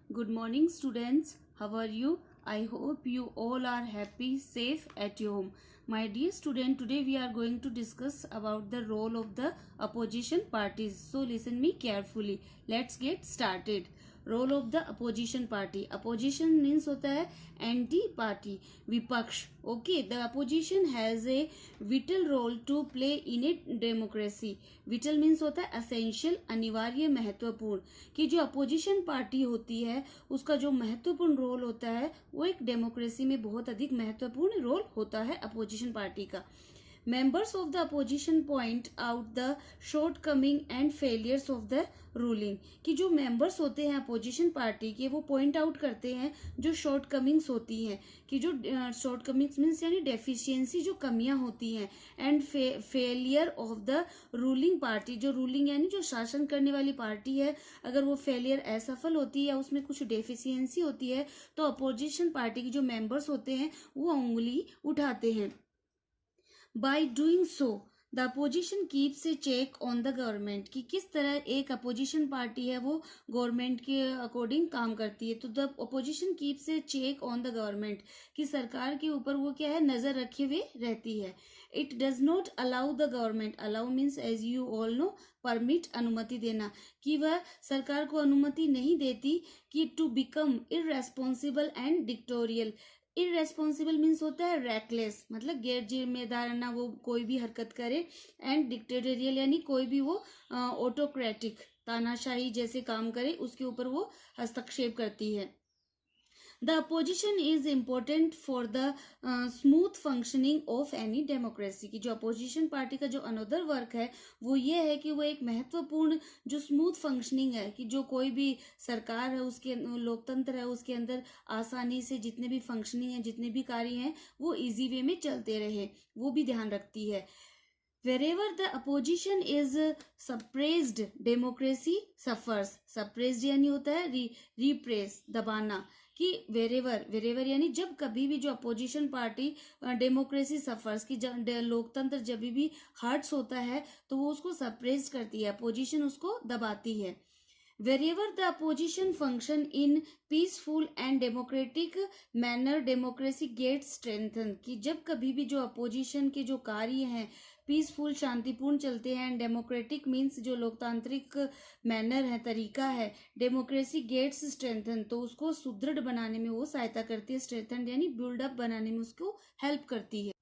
Good morning, students. How are you? I hope you all are happy, safe at your home. My dear student, today we are going to discuss about the role of the opposition parties. So listen me carefully. Let's get started. Role of the opposition party. Opposition means होता है anti party, विपक्ष. Okay, the opposition has a vital role to play in a democracy. Vital means होता है essential, अनिवार्य, महत्वपूर्ण. कि जो opposition party होती है उसका जो महत्वपूर्ण रोल होता है वो एक डेमोक्रेसी में बहुत अधिक महत्वपूर्ण रोल होता है अपोजिशन पार्टी का. Members of the opposition point out the shortcoming and failures of the ruling. कि जो members होते हैं अपोजिशन पार्टी के वो पॉइंट आउट करते हैं जो शॉर्ट कमिंग्स होती हैं. कि जो शॉर्ट कमिंग्स मीन्स यानी डेफिशिएंसी, जो कमियां होती हैं, and failure of the ruling party. जो रूलिंग यानी जो शासन करने वाली पार्टी है, अगर वो फेलियर असफल होती है या उसमें कुछ डेफिशिएंसी होती है तो अपोजिशन पार्टी के जो मेंबर्स होते हैं वो उंगली उठाते हैं. By doing so, the opposition keeps a check on the government. कि किस तरह एक अपोजिशन पार्टी है वो गवर्नमेंट के अकॉर्डिंग काम करती है. तो the opposition keeps a check on the government, कि सरकार के ऊपर वो क्या है, नजर रखे हुए रहती है. It does not allow the government. Allow means as you all know permit, अनुमति देना. कि वह सरकार को अनुमति नहीं देती कि to become irresponsible and dictatorial. Irresponsible means होता है रैकलेस, मतलब गैर जिम्मेदाराना वो कोई भी हरकत करे, एंड डिक्टेटोरियल यानी कोई भी वो ऑटोक्रेटिक, तानाशाही जैसे काम करे उसके ऊपर वो हस्तक्षेप करती है. The opposition is important for the smooth functioning of any democracy. कि जो अपोजिशन पार्टी का जो अनदर वर्क है वो ये है कि वो एक महत्वपूर्ण जो स्मूथ फंक्शनिंग है, कि जो कोई भी सरकार है उसके लोकतंत्र है उसके अंदर आसानी से जितने भी फंक्शनिंग है, जितने भी कार्य हैं वो इजी वे में चलते रहे, वो भी ध्यान रखती है. Wherever the opposition is suppressed, democracy suffers. suppressed यानी होता है repress, दबाना. कि वेरेवर यानी जब कभी भी जो अपोजिशन पार्टी डेमोक्रेसी सफर्स, की लोकतंत्र जब भी हर्ट्स होता है तो वो उसको सप्रेस करती है, अपोजिशन उसको दबाती है. Wherever the opposition function in peaceful and democratic manner, democracy gets strengthened. कि जब कभी भी जो अपोजिशन के जो कार्य हैं पीसफुल, शांतिपूर्ण चलते हैं, एंड डेमोक्रेटिक मीन्स जो लोकतांत्रिक मैनर है, तरीका है, डेमोक्रेसी गेट्स स्ट्रेंथन, तो उसको सुदृढ़ बनाने में वो सहायता करती है. स्ट्रेंथन यानी बिल्डअप बनाने में उसको हेल्प करती है.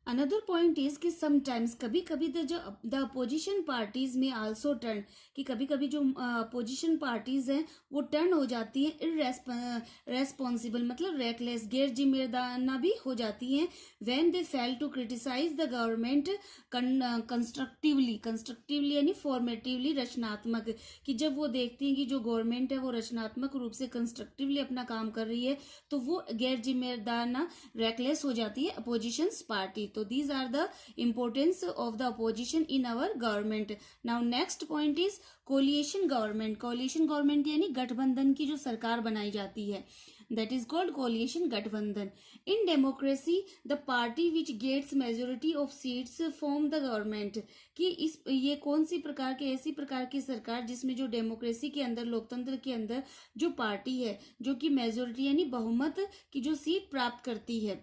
अनदर पॉइंट इज कि समटाइम्स, कभी कभी द अपोजिशन पार्टीज में आल्सो टर्न, कि कभी कभी जो अपोजिशन पार्टीज हैं वो टर्न हो जाती हैं इररेस्पॉन्सिबल, मतलब रेकलेस, गैर जिम्मेदाराना भी हो जाती हैं. When they fail to criticise the government constructively यानी फॉर्मेटिवली, रचनात्मक. कि जब वो देखती हैं कि जो गवर्नमेंट है वो रचनात्मक रूप से कंस्ट्रक्टिवली अपना काम कर रही है तो वो गैर जिम्मेदाराना, रेकलेस हो जाती है opposition party. So these are the importance of the opposition in our government. Now next point is coalition government. coalition government यानी गठबंधन की जो सरकार बनाई जाती है, that is called coalition गठबंधन. In democracy, the party which gets majority of seats form the government. कि इस ये कौन सी प्रकार के, ऐसी प्रकार की सरकार जिसमें जो डेमोक्रेसी के अंदर, लोकतंत्र के अंदर जो पार्टी है जो कि मेजोरिटी यानी बहुमत की जो सीट प्राप्त करती है.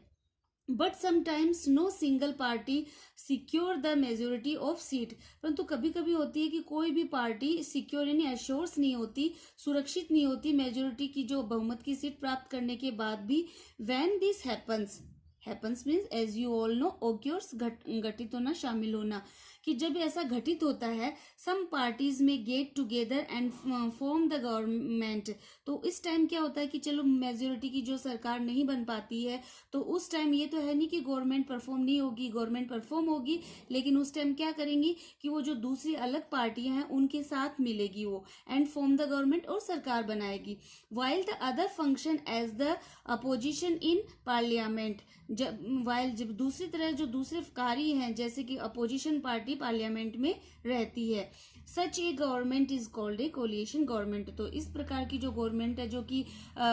But sometimes no single party secure the majority of seat. परंतु कभी कभी होती है कि कोई भी पार्टी सिक्योर यानी एश्योर्स नहीं होती, सुरक्षित नहीं होती मेजोरिटी की जो बहुमत की सीट प्राप्त करने के बाद भी. When this happens means as you all know occurs, घटित होना, शामिल होना. कि जब ऐसा घटित होता है, सम पार्टीज में get together and form the government. तो इस टाइम क्या होता है कि चलो मेजोरिटी की जो सरकार नहीं बन पाती है तो उस टाइम ये तो है नहीं कि गवर्नमेंट परफॉर्म नहीं होगी, गवर्नमेंट परफॉर्म होगी, लेकिन उस टाइम क्या करेंगी कि वो जो दूसरी अलग पार्टियां हैं उनके साथ मिलेगी वो, एंड फॉर्म द गवर्नमेंट, और सरकार बनाएगी. While the other function as the opposition in parliament. जब दूसरी तरह जो दूसरे कार्य हैं जैसे कि अपोजिशन पार्टी पार्लियामेंट में रहती है. Such a government is called a coalition government. तो इस प्रकार की जो गवर्नमेंट है जो कि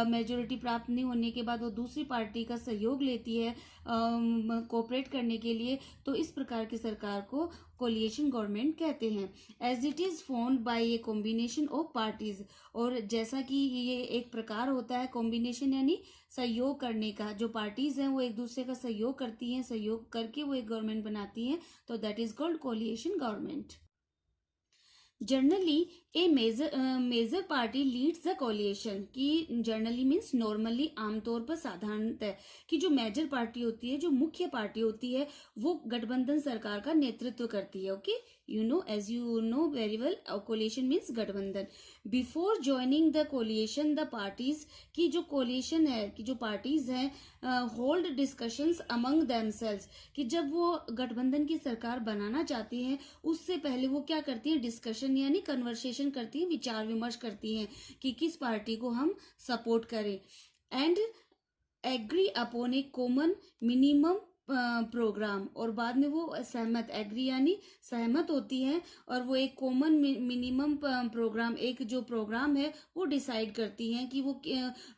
मेजोरिटी प्राप्त नहीं होने के बाद वो दूसरी पार्टी का सहयोग लेती है कोऑपरेट करने के लिए, तो इस प्रकार की सरकार को कोलिएशन गवर्नमेंट कहते हैं, as it is formed by a combination of parties. और जैसा कि ये एक प्रकार होता है कॉम्बिनेशन यानी सहयोग करने का, जो पार्टीज हैं वो एक दूसरे का सहयोग करती हैं, सहयोग करके वो एक गवर्नमेंट बनाती हैं, तो that is called coalition government. Generally a major party leads the coalition, कि जनरली मीन्स नॉर्मली, आमतौर पर, साधारणतः, कि जो मेजर पार्टी होती है, जो मुख्य पार्टी होती है, वो गठबंधन सरकार का नेतृत्व करती है। Okay, you know, as you know very well, coalition means गठबंधन। Before joining the coalition the parties, की जो कोलिएशन है, कि जो पार्टीज हैं, होल्ड डिस्कशंस अमंग देमसेल्व्स, कि जब वो गठबंधन की सरकार बनाना चाहती हैं उससे पहले वो क्या करती हैं, डिस्कशन यानी कन्वर्सेशन करती हैं, विचार विमर्श करती हैं कि किस पार्टी को हम सपोर्ट करें, and agree upon a common minimum programme, और बाद में वो सहमत, एग्री यानी सहमत होती हैं, और वो एक कॉमन मिनिमम प्रोग्राम, एक जो प्रोग्राम है वो डिसाइड करती हैं, कि वो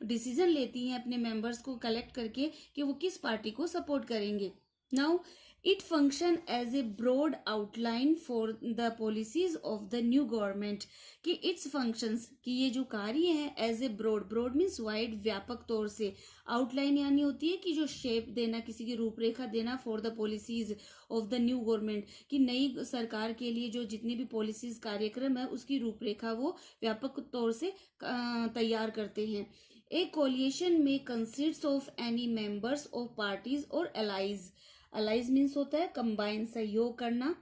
डिसीजन लेती हैं अपने मेंबर्स को कलेक्ट करके कि वो किस पार्टी को सपोर्ट करेंगे। Now it function as a broad outline for the policies of the new government, कि इट्स फंक्शंस, कि ये जो कार्य है, as a broad means wide, व्यापक तौर से, आउटलाइन यानी होती है कि जो शेप देना, किसी की रूपरेखा देना, for the policies of the new government, कि नई सरकार के लिए जो जितनी भी पॉलिसीज कार्यक्रम है उसकी रूपरेखा वो व्यापक तौर से तैयार करते हैं। ए कोलिएशन में consist of any members of parties और एलाइज, अलाइज मीन्स होता है कंबाइन, सहयोग करना।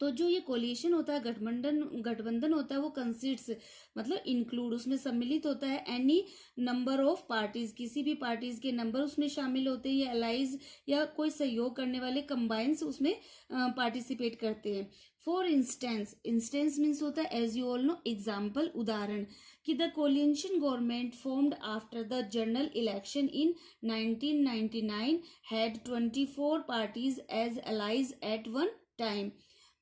तो जो ये कोलिएशन होता है, गठबंधन होता है, वो कंसिस्ट्स मतलब इंक्लूड, उसमें सम्मिलित होता है, एनी नंबर ऑफ पार्टीज, किसी भी पार्टीज के नंबर उसमें शामिल होते हैं, या अलाइज या कोई सहयोग करने वाले कंबाइंस उसमें पार्टिसिपेट करते हैं। फॉर इंस्टेंस, इंस्टेंस मीन्स होता है as you all know, example, उदाहरण, कि the coalition government formed after the general election in 1999 had 24 parties as allies at one time.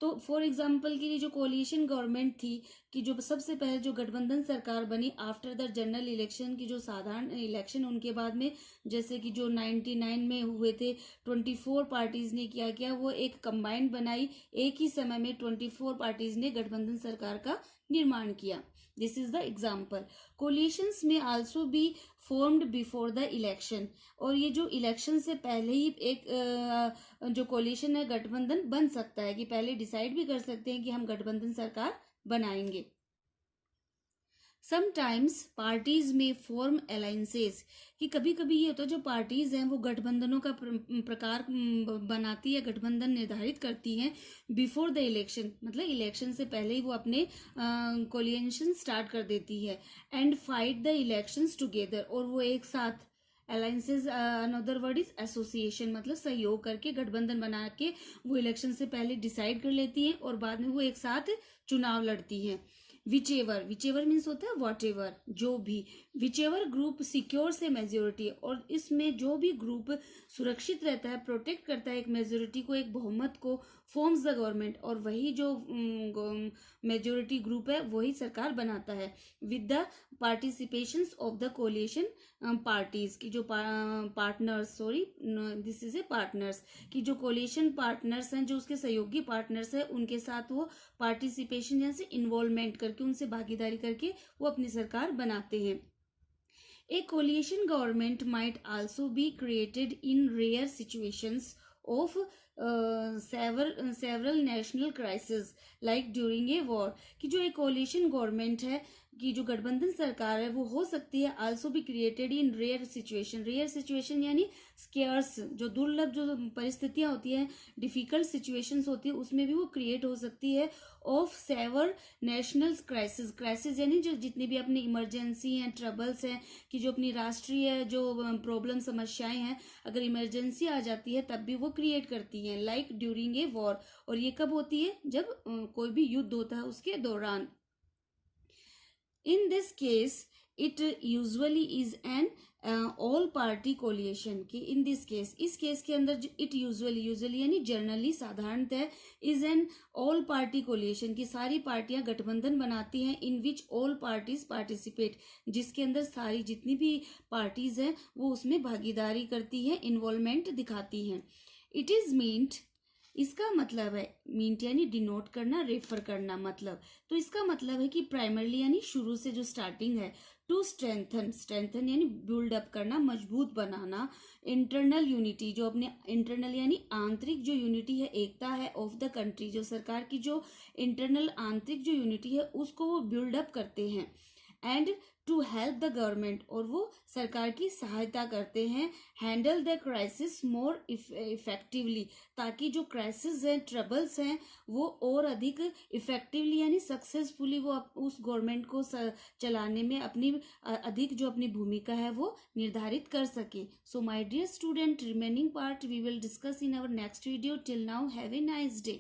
तो फॉर एग्जाम्पल के लिए जो कोलिएशन गवर्नमेंट थी, कि जो सबसे पहले जो गठबंधन सरकार बनी आफ्टर द जनरल इलेक्शन, की जो साधारण इलेक्शन उनके बाद में, जैसे कि जो 99 में हुए थे, 24 पार्टीज ने क्या किया, वो एक कंबाइंड बनाई, एक ही समय में 24 पार्टीज ने गठबंधन सरकार का निर्माण किया। This is the example. Coalitions में also be formed before the election, और ये जो इलेक्शन से पहले ही एक जो कोलिएशन है, गठबंधन बन सकता है, कि पहले डिसाइड भी कर सकते हैं कि हम गठबंधन सरकार बनाएंगे। समटाइम्स पार्टीज में फॉर्म अलायंसेस, कि कभी कभी ये होता है जो पार्टीज हैं वो गठबंधनों का प्रकार बनाती है, गठबंधन निर्धारित करती हैं बिफोर द इलेक्शन, मतलब इलेक्शन से पहले ही वो अपने कोलिएशन स्टार्ट कर देती है, and fight the elections together, और वो एक साथ, alliances another word is association, मतलब सहयोग करके गठबंधन बना के वो इलेक्शन से पहले डिसाइड कर लेती हैं और बाद में वो एक साथ चुनाव लड़ती हैं। विचेवर, विचेवर मीन्स होता है वॉट एवर, जो भी, विचेवर ग्रुप सिक्योर्स ए मेजोरिटी, और इसमें जो भी ग्रुप सुरक्षित रहता है, प्रोटेक्ट करता है एक मेजोरिटी को, एक बहुमत को, फॉर्म्स द गवर्नमेंट, और वही जो मेजोरिटी ग्रुप है वही सरकार बनाता है, with the participation of the coalition parties, की जो partners, sorry this is a partners, की जो कोलिएशन पार्टनर्स हैं, जो उसके सहयोगी पार्टनर्स हैं, उनके साथ वो पार्टिसिपेशन जैसे इन्वॉल्वमेंट करके, उनसे भागीदारी करके वो अपनी सरकार बनाते हैं। A coalition government might also be created in rare situations of several national crises like during a war, कि जो एक coalition government है, कि जो गठबंधन सरकार है, वो हो सकती है also be created in rare situation, rare situation यानी स्केयर्स, जो दुर्लभ जो परिस्थितियां होती हैं, डिफिकल्ट सिचुएशंस होती है, उसमें भी वो क्रिएट हो सकती है, of severe national crisis, crisis यानी जो जितनी भी अपनी इमरजेंसी हैं, ट्रबल्स हैं, कि जो अपनी राष्ट्रीय जो प्रॉब्लम समस्याएं हैं, अगर इमरजेंसी आ जाती है तब भी वो क्रिएट करती हैं, लाइक ड्यूरिंग ए वॉर, और ये कब होती है, जब कोई भी युद्ध होता है उसके दौरान। In this case, it usually is an all party coalition, कि in this case, इस केस के अंदर it usually यानी जनरली, साधारणतः, is an all party coalition, की सारी पार्टियां गठबंधन बनाती हैं, in which all parties participate, जिसके अंदर सारी जितनी भी पार्टीज हैं वो उसमें भागीदारी करती हैं, इन्वॉल्वमेंट दिखाती हैं। It is meant इसका मतलब है मीट यानी डिनोट करना, रेफर करना मतलब। तो इसका मतलब है कि प्राइमरली यानी शुरू से जो स्टार्टिंग है, टू स्ट्रेंथन, स्ट्रेंथन यानी बिल्ड अप करना, मजबूत बनाना, इंटरनल यूनिटी जो अपने इंटरनल यानी आंतरिक जो यूनिटी है, एकता है, ऑफ द कंट्री जो सरकार की जो इंटरनल आंतरिक जो यूनिटी है उसको वो बिल्ड अप करते हैं। And to help the government, और वो सरकार की सहायता करते हैं, handle the crisis more effectively, ताकि जो क्राइसिस हैं, ट्रबल्स हैं, वो और अधिक इफेक्टिवली यानी सक्सेसफुली वो उस गवर्नमेंट को चलाने में अपनी अधिक जो अपनी भूमिका है वो निर्धारित कर सके। So my dear student, remaining part we will discuss in our next video. Till now have a nice day.